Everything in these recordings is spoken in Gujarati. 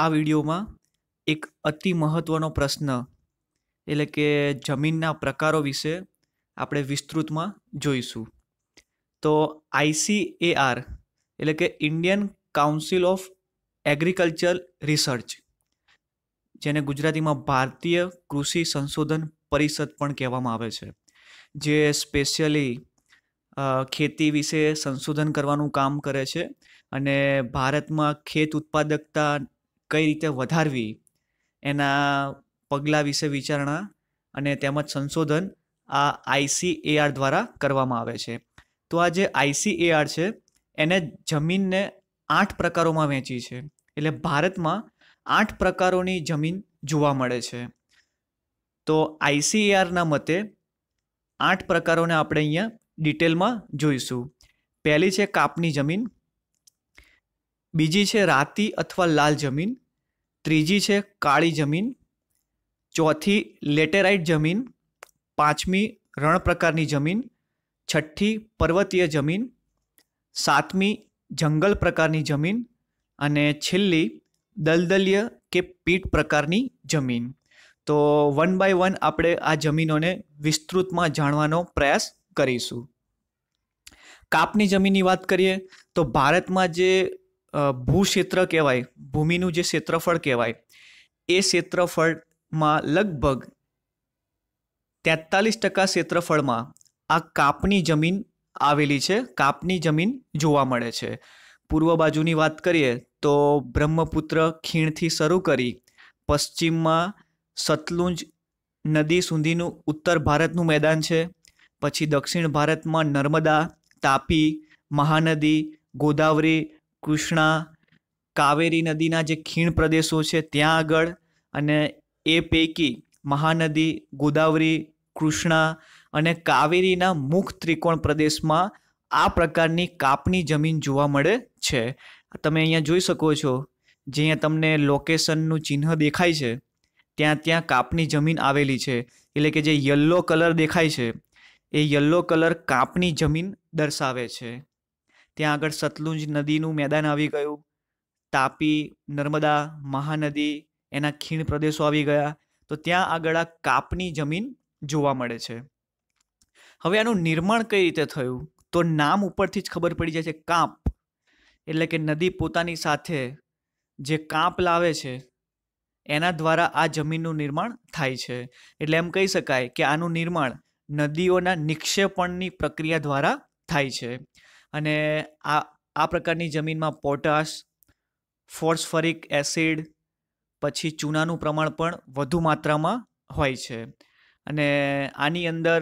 આ વિડીયોમાં એક અતિ મહત્ત્વનો પ્રશ્ન એટલે કે જમીનના પ્રકારો વિશે આપણે વિસ્તૃતમાં જોઈશું. તો ICAR એટલે કે Indian council of agriculture research, જેને ગુજરાતીમાં ભારતીય કૃષિ સંશોધન પરિષદ પણ કહેવામાં આવે છે, જે સ્પેશિયલી ખેતી વિશે સંશોધન કરવાનું કામ કરે છે અને ભારતમાં ખેત ઉત્પાદકતા કઈ રીતે વધારવી એના પગલાં વિશે વિચારણા અને તેમજ સંશોધન આ ICAR દ્વારા કરવામાં આવે છે. તો આ જે ICAR છે એને જમીનને 8 પ્રકારોમાં વહેંચી છે. એટલે ભારતમાં 8 પ્રકારોની જમીન જોવા મળે છે. તો ICARના મતે 8 પ્રકારોને આપણે અહીંયા ડિટેલમાં જોઈશું. પહેલી છે કાપની જમીન, બીજી છે રાતી અથવા લાલ જમીન, ત્રીજી છે કાળી જમીન, ચોથી લેટેરાઇટ જમીન, પાંચમી રણ પ્રકારની જમીન, છઠ્ઠી પર્વતીય જમીન, સાતમી જંગલ પ્રકારની જમીન અને છેલ્લી દલદલીય કે પીટ પ્રકારની જમીન. તો વન બાય વન આપણે આ જમીનોને વિસ્તૃતમાં જાણવાનો પ્રયાસ કરીશું. કાપની જમીનની વાત કરીએ તો ભારતમાં જે ભૂક્ષેત્ર કહેવાય, ભૂમિનું જે ક્ષેત્રફળ કહેવાય, એ ક્ષેત્રફળમાં લગભગ 43% ક્ષેત્રફળમાં આ કાપની જમીન આવેલી છે. કાપની જમીન જોવા મળે છે. પૂર્વ બાજુની વાત કરીએ તો બ્રહ્મપુત્ર ખીણથી શરૂ કરી પશ્ચિમમાં સતલુજ નદી સુધીનું ઉત્તર ભારતનું મેદાન છે. પછી દક્ષિણ ભારતમાં નર્મદા, તાપી, મહાનદી, ગોદાવરી, કૃષ્ણા, કાવેરી નદીના જે ખીણ પ્રદેશો છે ત્યાં આગળ, અને એ પૈકી મહાનદી, ગોદાવરી, કૃષ્ણા અને કાવેરીના મુખ ત્રિકોણ પ્રદેશમાં આ પ્રકારની કાપની જમીન જોવા મળે છે. તમે અહીંયા જોઈ શકો છો, જે અહીંયા તમને લોકેશનનું ચિહ્ન દેખાય છે ત્યાં કાપની જમીન આવેલી છે. એટલે કે જે યલો કલર દેખાય છે એ યલો કલર કાપની જમીન દર્શાવે છે. ત્યાં આગળ સતલુજ નદીનું મેદાન આવી ગયું, તાપી, નર્મદા, મહાનદી એના ખીણ પ્રદેશો આવી ગયા. તો ત્યાં આગળ આ કાપની જમીન જોવા મળે છે. હવે આનું નિર્માણ કઈ રીતે થયું? તો નામ ઉપરથી જ ખબર પડી જાય છે. કાંપ એટલે કે નદી પોતાની સાથે જે કાંપ લાવે છે એના દ્વારા આ જમીનનું નિર્માણ થાય છે. એટલે એમ કહી શકાય કે આનું નિર્માણ નદીઓના નિક્ષેપણની પ્રક્રિયા દ્વારા થાય છે. અને આ પ્રકારની જમીનમાં પોટાશ, ફોસ્ફરિક એસિડ, પછી ચૂનાનું પ્રમાણ પણ વધુ માત્રામાં હોય છે. અને આની અંદર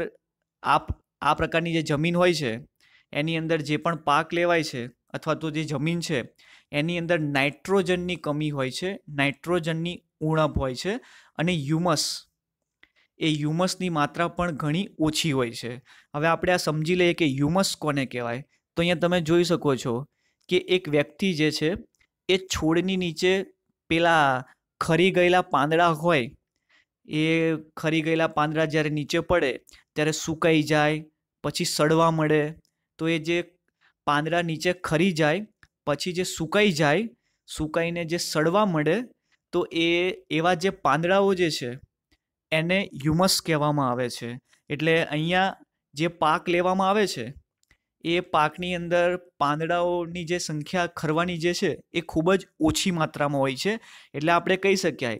આ પ્રકારની જે જમીન હોય છે એની અંદર જે પણ પાક લેવાય છે અથવા તો જે જમીન છે એની અંદર નાઇટ્રોજનની કમી હોય છે, નાઇટ્રોજનની ઉણપ હોય છે, અને હ્યુમસની માત્રા પણ ઘણી ઓછી હોય છે. હવે આપણે આ સમજી લઈએ કે હ્યુમસ કોને કહેવાય. તો અહીંયા તમે જોઈ શકો છો કે એક વ્યક્તિ જે છે એ છોડની નીચે પેલા ખરી ગયેલા પાંદડા હોય, એ ખરી ગયેલા પાંદડા જ્યારે નીચે પડે ત્યારે સુકાઈ જાય, પછી સડવા મળે. તો એ જે પાંદડા નીચે ખરી જાય પછી જે સુકાઈ જાય, સુકાઈને જે સડવા મળે, તો એવા જે પાંદડાઓ જે છે એને હ્યુમસ કહેવામાં આવે છે. એટલે અહીંયા જે પાક લેવામાં આવે છે એ પાકની અંદર પાંદડાઓની જે સંખ્યા ખરવાની જે છે એ ખૂબ જ ઓછી માત્રામાં હોય છે. એટલે આપણે કહી શકાય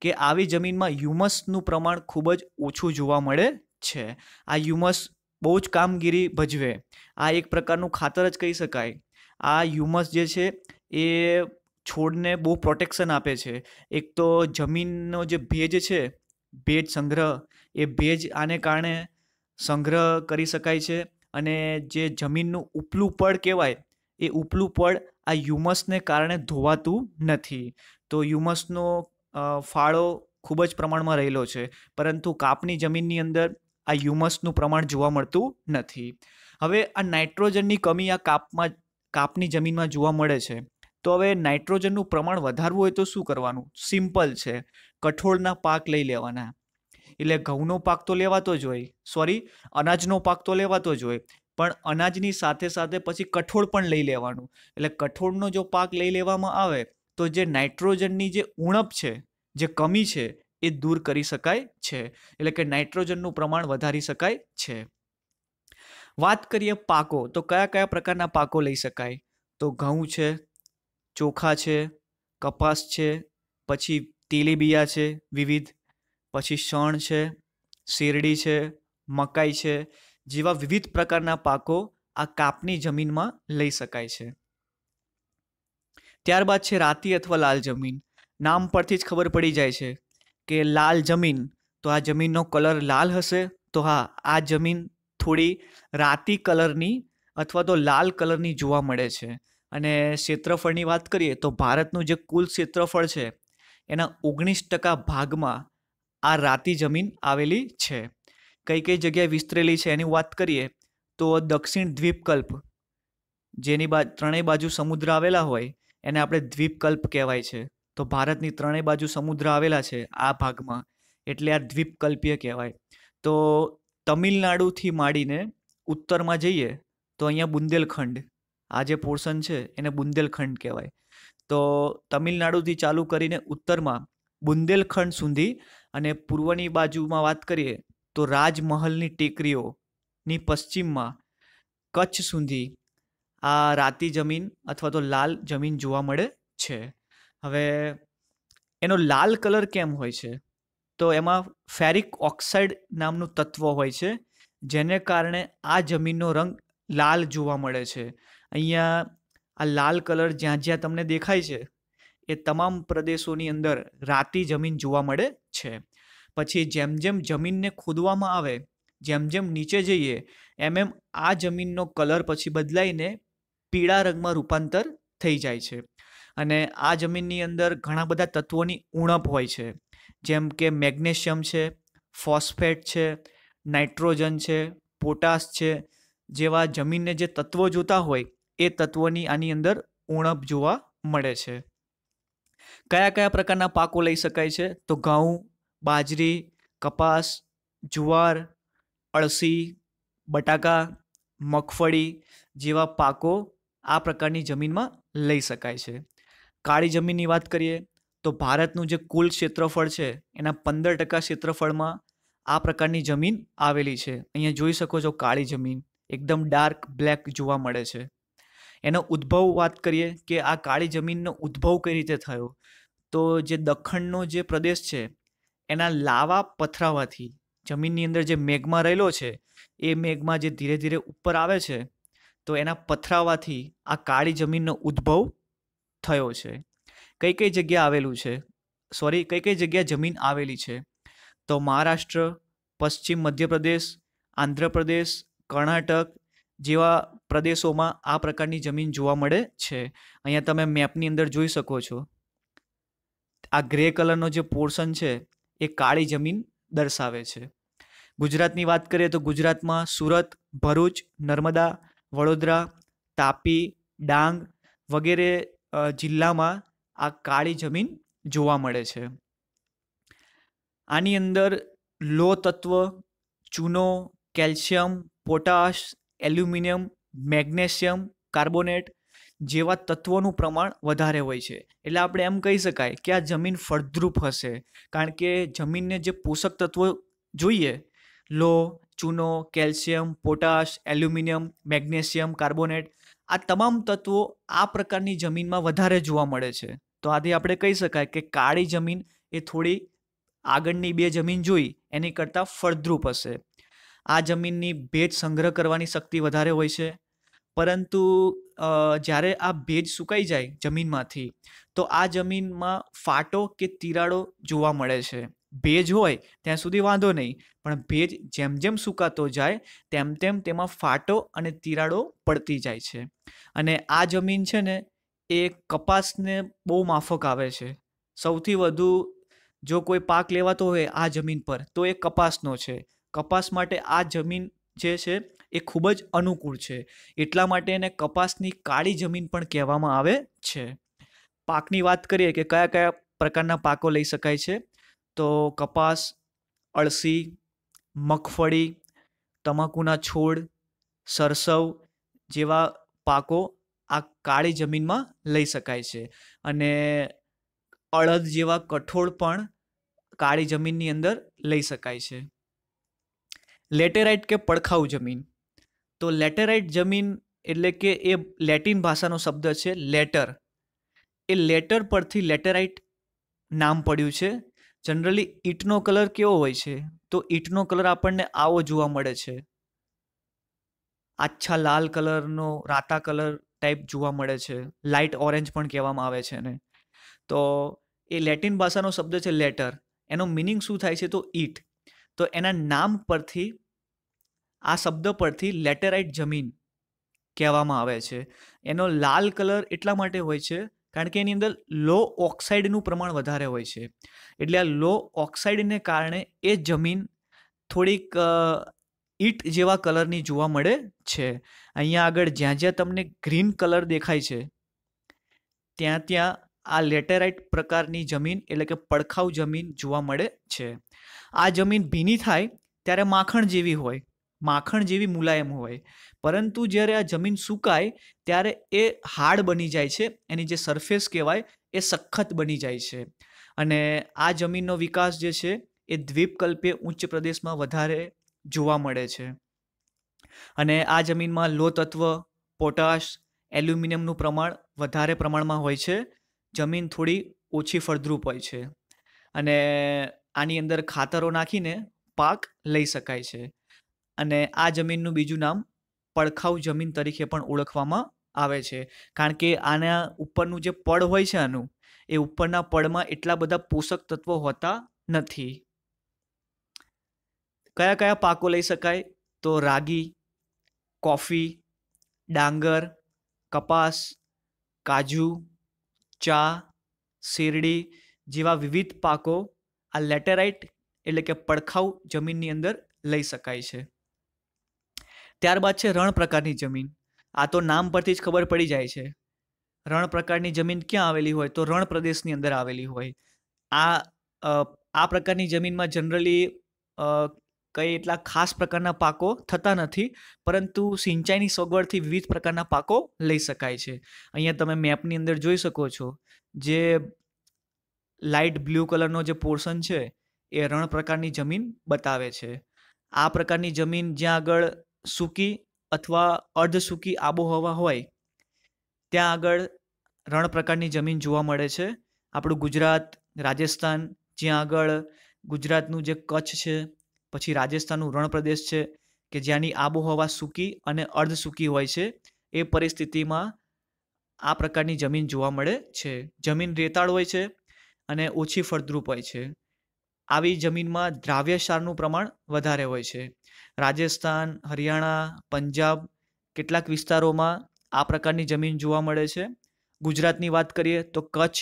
કે આવી જમીનમાં હ્યુમસનું પ્રમાણ ખૂબ જ ઓછું જોવા મળે છે. આ હ્યુમસ બહુ જ કામગીરી ભજવે. આ એક પ્રકારનું ખાતર જ કહી શકાય. આ હ્યુમસ જે છે એ છોડને બહુ પ્રોટેક્શન આપે છે. એક તો જમીનનો જે ભેજ છે, ભેજ સંગ્રહ, એ ભેજ આને કારણે સંગ્રહ કરી શકાય છે. અને જે જમીનનું ઉપલું પડ કહેવાય એ ઉપલું પડ આ હ્યુમસને કારણે ધોવાતું નથી. તો હ્યુમસનો ફાળો ખૂબ જ પ્રમાણમાં રહેલો છે, પરંતુ કાપની જમીનની અંદર આ હ્યુમસનું પ્રમાણ જોવા મળતું નથી. હવે આ નાઇટ્રોજનની કમી આ કાપની જમીનમાં જોવા મળે છે. તો હવે નાઇટ્રોજનનું પ્રમાણ વધારવું હોય તો શું કરવાનું? સિમ્પલ છે, કઠોળના પાક લઈ લેવાના. એટલે ઘઉંનો પાક તો લેવાતો જ હોય, અનાજનો પાક તો લેવાતો જ હોય, પણ અનાજની સાથે સાથે પછી કઠોળ પણ લઈ લેવાનું. એટલે કઠોળનો જો પાક લઈ લેવામાં આવે તો તો જે નાઇટ્રોજનની જે ઉણપ છે, જે કમી છે, એ દૂર કરી શકાય છે. એટલે કે નાઇટ્રોજનનું પ્રમાણ વધારી શકાય છે. વાત કરીએ પાકો, તો કયા કયા પ્રકારના પાકો લઈ શકાય? તો ઘઉં છે, ચોખા છે, કપાસ છે, પછી તેલીબિયા છે વિવિધ, પછી શણ છે, શેરડી છે, મકાઈ છે, જેવા વિવિધ પ્રકારના પાકો આ કાપની જમીનમાં લઈ શકાય છે. ત્યારબાદ છે રાતી અથવા લાલ જમીન. નામ પરથી જ ખબર પડી જાય છે કે લાલ જમીન, તો આ જમીનનો કલર લાલ હશે. તો હા, આ જમીન થોડી રાતી કલરની અથવા તો લાલ કલરની જોવા મળે છે. અને ક્ષેત્રફળની વાત કરીએ તો ભારતનું જે કુલ ક્ષેત્રફળ છે એના 19% ભાગમાં આ રાતી જમીન આવેલી છે. કઈ કઈ જગ્યાએ વિસ્તરેલી છે એની વાત કરીએ તો દક્ષિણ દ્વીપકલ્પ, જેની ત્રણેય બાજુ સમુદ્ર આવેલા હોય એને આપણે દ્વીપકલ્પ કહેવાય છે. તો ભારતની ત્રણેય બાજુ સમુદ્ર આવેલા છે આ ભાગમાં, એટલે આ દ્વીપકલ્પીય કહેવાય. તો તમિલનાડુથી માંડીને ઉત્તરમાં જઈએ તો અહીંયા બુંદેલખંડ, આ જે પોર્શન છે એને બુંદેલખંડ કહેવાય. તો તમિલનાડુથી ચાલુ કરીને ઉત્તરમાં બુંદેલખંડ સુધી, અને પૂર્વની બાજુમાં વાત કરીએ તો રાજમહલની ટેકરીઓની પશ્ચિમમાં કચ્છ સુધી આ રાતી જમીન અથવા તો લાલ જમીન જોવા મળે છે. હવે એનો લાલ કલર કેમ હોય છે? તો એમાં ફેરિક ઓક્સાઇડ નામનું તત્વ હોય છે, જેને કારણે આ જમીનનો રંગ લાલ જોવા મળે છે. અહીંયા આ લાલ કલર જ્યાં જ્યાં તમને દેખાય છે એ તમામ પ્રદેશોની અંદર રાતી જમીન જોવા મળે છે. પછી જેમ જેમ જમીનને ખોદવામાં આવે, જેમ જેમ નીચે જઈએ એમ એમ આ જમીનનો કલર પછી બદલાઈને પીળા રંગમાં રૂપાંતર થઈ જાય છે. અને આ જમીનની અંદર ઘણા બધા તત્વોની ઉણપ હોય છે, જેમ કે મેગ્નેશિયમ છે, ફોસ્ફેટ છે, નાઇટ્રોજન છે, પોટાશ છે, જેવા જમીનને જે તત્વો જોતા હોય એ તત્વોની આની અંદર ઉણપ જોવા મળે છે. કયા કયા પ્રકારના પાકો લઈ શકાય છે? તો ઘઉં, બાજરી, કપાસ, જુવાર, અળસી, બટાકા, મગફળી જેવા પાકો આ પ્રકારની જમીનમાં લઈ શકાય છે. કાળી જમીનની વાત કરીએ તો ભારતનું જે કુલ ક્ષેત્રફળ છે એના 15% ક્ષેત્રફળમાં આ પ્રકારની જમીન આવેલી છે. અહીંયા જોઈ શકો છો કાળી જમીન એકદમ ડાર્ક બ્લેક જોવા મળે છે. એનો ઉદ્ભવ વાત કરીએ કે આ કાળી જમીનનો ઉદ્ભવ કઈ રીતે થયો, તો જે દખણનો જે પ્રદેશ છે એના લાવા પથરાવાથી, જમીનની અંદર જે મેઘમાં રહેલો છે એ મેઘમાં જે ધીરે ધીરે ઉપર આવે છે, તો એના પથરાવાથી આ કાળી જમીનનો ઉદ્ભવ થયો છે. કઈ કઈ જગ્યા આવેલું છે, કઈ કઈ જગ્યા જમીન આવેલી છે? તો મહારાષ્ટ્ર, પશ્ચિમ મધ્યપ્રદેશ, આંધ્રપ્રદેશ, કર્ણાટક જેવા પ્રદેશોમાં આ પ્રકારની જમીન જોવા મળે છે. અહીંયા તમે મેપની અંદર જોઈ શકો છો, આ ગ્રે કલરનો જે પોર્શન છે એ કાળી જમીન દર્શાવે છે. ગુજરાતની વાત કરીએ તો ગુજરાતમાં સુરત, ભરૂચ, નર્મદા, વડોદરા, તાપી, ડાંગ વગેરે જિલ્લામાં આ કાળી જમીન જોવા મળે છે. આની અંદર લોહ તત્વ, ચૂનો, calcium, potash, aluminium, magnesium, carbonate જેવા તત્વોનું પ્રમાણ વધારે હોય છે. એટલે આપણે એમ કહી શકાય કે આ જમીન ફળદ્રુપ હશે, કારણ કે જમીનને જે પોષક તત્વો જોઈએ, લોહ, ચૂનો, calcium, potash, aluminium, magnesium, carbonate, આ તમામ તત્વો આ પ્રકારની જમીનમાં વધારે જોવા મળે છે. તો આથી આપણે કહી શકાય કે કાળી જમીન એ થોડી આગળની બે જમીન જોઈ એની કરતાં ફળદ્રુપ હશે. આ જમીનની ભેજ સંગ્રહ કરવાની શક્તિ વધારે હોય છે, પરંતુ જ્યારે આ ભેજ સુકાઈ જાય જમીનમાંથી તો આ જમીનમાં ફાટો કે તિરાડો જોવા મળે છે. ભેજ હોય ત્યાં સુધી વાંધો નહીં, પણ ભેજ જેમ જેમ સુકાતો જાય તેમ તેમ તેમાં ફાટો અને તિરાડો પડતી જાય છે. અને આ જમીન છે ને એ કપાસને બહુ માફક આવે છે. સૌથી વધુ જો કોઈ પાક લેવાતો હોય આ જમીન પર તો એ કપાસનો છે. કપાસ માટે આ જમીન જે છે એ ખૂબ જ અનુકૂળ છે, એટલા માટે એને કપાસની કાળી જમીન પણ કહેવામાં આવે છે. પાકની વાત કરીએ કે કયા કયા પ્રકારના પાકો લઈ શકાય છે, તો કપાસ, અળસી, મગફળી, તમાકુના છોડ, સરસવ જેવા પાકો આ કાળી જમીનમાં લઈ શકાય છે. અને અડદ જેવા કઠોળ પણ કાળી જમીનની અંદર લઈ શકાય છે. લેટેરાઇટ કે પડખાઉ જમીન. તો લેટેરાઇટ જમીન એટલે કે એ લેટિન ભાષાનો શબ્દ છે લેટર. એ લેટર પરથી લેટેરાઇટ નામ પડ્યું છે. જનરલી ઈંટનો કલર કેવો હોય છે? તો ઈંટનો કલર આપણને આવો જોવા મળે છે, આછા લાલ કલરનો રાતા કલર ટાઈપ જોવા મળે છે. લાઇટ ઓરેન્જ પણ કહેવામાં આવે છે એને. તો એ લેટિન ભાષાનો શબ્દ છે લેટર. એનો મિનિંગ શું થાય છે? તો ઈંટ. તો એના નામ પરથી, આ શબ્દ પરથી લેટેરાઇટ જમીન કહેવામાં આવે છે. એનો લાલ કલર એટલા માટે હોય છે કારણ કે એની અંદર લો ઓક્સાઇડનું પ્રમાણ વધારે હોય છે. એટલે આ લો ઓક્સાઇડને કારણે એ જમીન થોડીક ઈંટ જેવા કલરની જોવા મળે છે. અહીંયા આગળ જ્યાં જ્યાં તમને ગ્રીન કલર દેખાય છે ત્યાં ત્યાં આ લેટેરાઇટ પ્રકારની જમીન એટલે કે પડખાઉ જમીન જોવા મળે છે. આ જમીન ભીની થાય ત્યારે માખણ જેવી હોય, માખણ જેવી મુલાયમ હોય, પરંતુ જ્યારે આ જમીન સુકાય ત્યારે એ હાર્ડ બની જાય છે. એની જે સરફેસ કહેવાય એ સખત બની જાય છે. અને આ જમીનનો વિકાસ જે છે એ દ્વીપકલ્પીય ઉચ્ચ પ્રદેશમાં વધારે જોવા મળે છે. અને આ જમીનમાં લોહ તત્વ, પોટાશ, એલ્યુમિનિયમનું પ્રમાણ વધારે પ્રમાણમાં હોય છે. જમીન થોડી ઓછી ફળદ્રુપ હોય છે. અને આની અંદર ખાતરો નાખીને પાક લઈ શકાય છે. અને આ જમીનનું બીજું નામ પડખાઉ જમીન તરીકે પણ ઓળખવામાં આવે છે. કારણ કે આના ઉપરનું જે પડ હોય છે આનું, એ ઉપરના પડમાં એટલા બધા પોષક તત્વો હોતા નથી. કયા કયા પાકો લઈ શકાય? તો રાગી, કોફી, ડાંગર, કપાસ, કાજુ, ચા, શેરડી જેવા વિવિધ પાકો આ લેટેરાઇટ એટલે કે પડખાઉ જમીનની અંદર લઈ શકાય છે. ત્યારબાદ છે રણ પ્રકારની જમીન. આ તો નામ પરથી જ ખબર પડી જાય છે. રણ પ્રકારની જમીન ક્યાં આવેલી હોય? તો રણ પ્રદેશની અંદર આવેલી હોય. આ પ્રકારની જમીનમાં જનરલી કંઈ એટલા ખાસ પ્રકારના પાકો થતા નથી, પરંતુ સિંચાઈની સગવડથી વિવિધ પ્રકારના પાકો લઈ શકાય છે. અહીંયા તમે મેપની અંદર જોઈ શકો છો, જે લાઇટ બ્લુ કલરનો જે પોર્શન છે એ રણ પ્રકારની જમીન બતાવે છે. આ પ્રકારની જમીન જ્યાં આગળ સૂકી અથવા અર્ધ સૂકી આબોહવા હોય ત્યાં આગળ રણ પ્રકારની જમીન જોવા મળે છે. આપણું ગુજરાત, રાજસ્થાન, જ્યાં આગળ ગુજરાતનું જે કચ્છ છે, પછી રાજસ્થાનનું રણ પ્રદેશ છે કે જ્યાંની આબોહવા સૂકી અને અર્ધ સૂકી હોય છે, એ પરિસ્થિતિમાં આ પ્રકારની જમીન જોવા મળે છે. જમીન રેતાળ હોય છે અને ઓછી ફળદ્રુપ હોય છે. આવી જમીનમાં દ્રાવ્ય ક્ષારનું પ્રમાણ વધારે હોય છે. રાજસ્થાન, હરિયાણા, પંજાબ કેટલાક વિસ્તારોમાં આ પ્રકારની જમીન જોવા મળે છે. ગુજરાતની વાત કરીએ તો કચ્છ,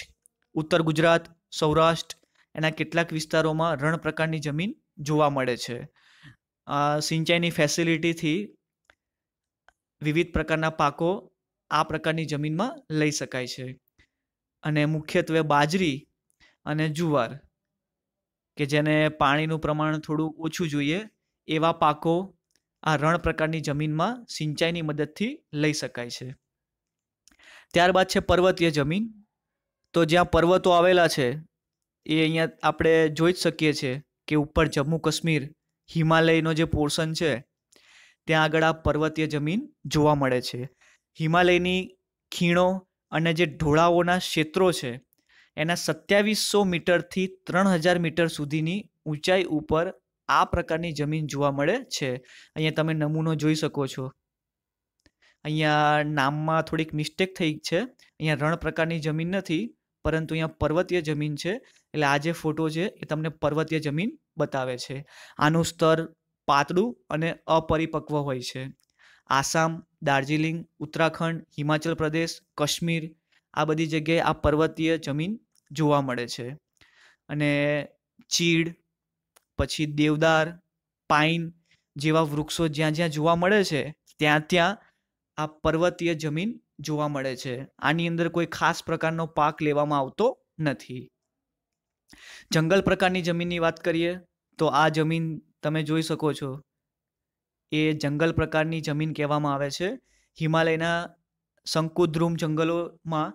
ઉત્તર ગુજરાત, સૌરાષ્ટ્ર એના કેટલાક વિસ્તારોમાં રણ પ્રકારની જમીન જોવા મળે છે. સિંચાઈની ફેસિલિટીથી વિવિધ પ્રકારના પાકો આ પ્રકારની જમીનમાં લઈ શકાય છે. અને મુખ્યત્વે બાજરી અને જુવાર કે જેને પાણીનું પ્રમાણ થોડું ઓછું જોઈએ એવા પાકો આ રણ પ્રકારની જમીનમાં સિંચાઈની મદદથી લઈ શકાય છે. ત્યારબાદ છે પર્વતીય જમીન. તો જ્યાં પર્વતો આવેલા છે એ અહીંયા આપણે જોઈ જ શકીએ છીએ કે ઉપર જમ્મુ કાશ્મીર, હિમાલયનો જે પોર્શન છે ત્યાં આગળ આ પર્વતીય જમીન જોવા મળે છે. હિમાલયની ખીણો અને જે ઢોળાવોના ક્ષેત્રો છે એના 2700 મીટરથી 3000 મીટર સુધીની ઊંચાઈ ઉપર આ પ્રકારની જમીન જોવા મળે છે. અહીંયા તમે નમૂનો જોઈ શકો છો. અહીંયા નામમાં થોડીક મિસ્ટેક થઈ છે. અહીંયા રણ પ્રકારની જમીન નથી, પરંતુ અહીંયા પર્વતીય જમીન છે. એટલે આ જે ફોટો છે એ તમને પર્વતીય જમીન બતાવે છે. આનું સ્તર પાતળું અને અપરિપક્વ હોય છે. આસામ, દાર્જિલિંગ, ઉત્તરાખંડ, હિમાચલ પ્રદેશ, કાશ્મીર આ બધી જગ્યાએ આ પર્વતીય જમીન જોવા મળે છે. અને ચીડ, પછી દેવદાર, પાઇન જેવા વૃક્ષો જ્યાં જ્યાં જોવા મળે છે ત્યાં ત્યાં આ પર્વતીય જમીન જોવા મળે છે. આની અંદર કોઈ ખાસ પ્રકારનો પાક લેવામાં આવતો નથી. જંગલ પ્રકારની જમીનની વાત કરીએ તો આ જમીન તમે જોઈ શકો છો એ જંગલ પ્રકારની જમીન કહેવામાં આવે છે. હિમાલયના શંકુદ્રુમ જંગલોમાં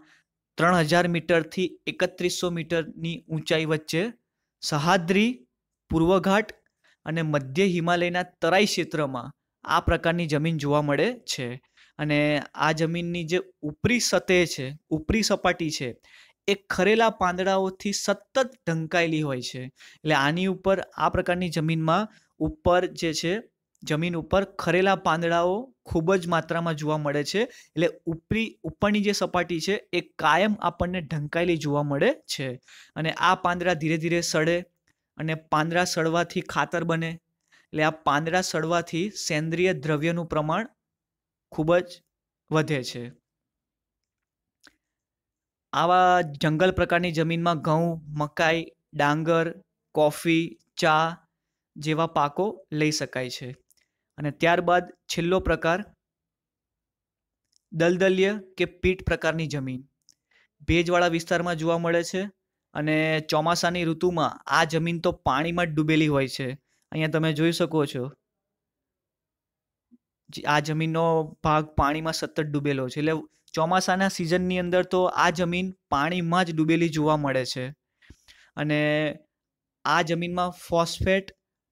3000 મીટરથી 3100 મીટરની ઊંચાઈ વચ્ચે સહ્યાદ્રી, પૂર્વઘાટ અને મધ્ય હિમાલયના તરાઈ ક્ષેત્રમાં આ પ્રકારની જમીન જોવા મળે છે. અને આ જમીનની જે ઉપરી સતહ છે, ઉપરી સપાટી છે, એ ખરેલા પાંદડાઓથી સતત ઢંકાયેલી હોય છે. એટલે આની ઉપર આ પ્રકારની જમીનમાં ઉપર જે છે, જમીન ઉપર ખરેલા પાંદડાઓ ખૂબ જ માત્રામાં જોવા મળે છે. એટલે ઉપરની જે સપાટી છે એ કાયમ આપણને ઢંકાયેલી જોવા મળે છે. અને આ પાંદડા ધીરે ધીરે સડે અને પાંદડા સડવાથી ખાતર બને. એટલે આ પાંદડા સડવાથી સેન્દ્રિય દ્રવ્યનું પ્રમાણ ખૂબ જ વધે છે. આવા જંગલ પ્રકારની જમીનમાં ઘઉં, મકાઈ, ડાંગર, કોફી, ચા જેવા પાકો લઈ શકાય છે. અને ત્યારબાદ છેલ્લો પ્રકાર દલદલીય કે પીટ પ્રકારની જમીન ભેજવાળા વિસ્તારમાં જોવા મળે છે. અને ચોમાસાની ઋતુમાં આ જમીન તો પાણીમાં જ ડૂબેલી હોય છે. અહીંયા તમે જોઈ શકો છો, આ જમીનનો ભાગ પાણીમાં સતત ડૂબેલો છે. એટલે ચોમાસાના સિઝનની અંદર તો આ જમીન પાણીમાં જ ડૂબેલી જોવા મળે છે. અને આ જમીનમાં ફોસ્ફેટ,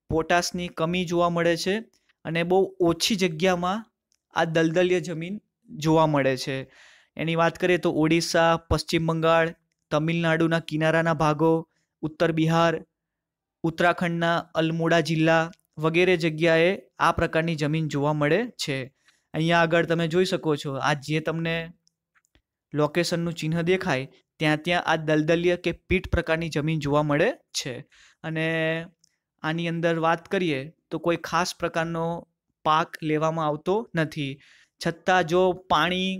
પોટાશની કમી જોવા મળે છે. અને બહુ ઓછી જગ્યામાં આ દલદલીય જમીન જોવા મળે છે. એની વાત કરીએ તો ઓડિશા, પશ્ચિમ બંગાળ, તમિલનાડુના કિનારાના ભાગો, ઉત્તર બિહાર, ઉત્તરાખંડના અલમોડા જિલ્લા વગેરે જગ્યાએ આ પ્રકારની જમીન જોવા મળે છે. અહીંયા આગળ તમે જોઈ શકો છો, આ જે તમને લોકેશનનું ચિહ્ન દેખાય ત્યાં આ દલદલીય કે પીટ પ્રકારની જમીન જોવા મળે છે. અને આની અંદર વાત કરીએ તો કોઈ ખાસ પ્રકારનો પાક લેવામાં આવતો નથી. છતાં જો પાણી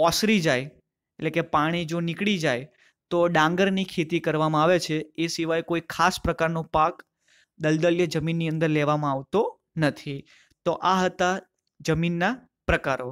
ઓસરી જાય, એટલે કે પાણી જો નીકળી જાય તો ડાંગરની ખેતી કરવામાં આવે છે. એ સિવાય કોઈ ખાસ પ્રકારનો પાક દલદલીય જમીનની અંદર લેવામાં આવતો નથી. તો આ હતા જમીનના પ્રકારો.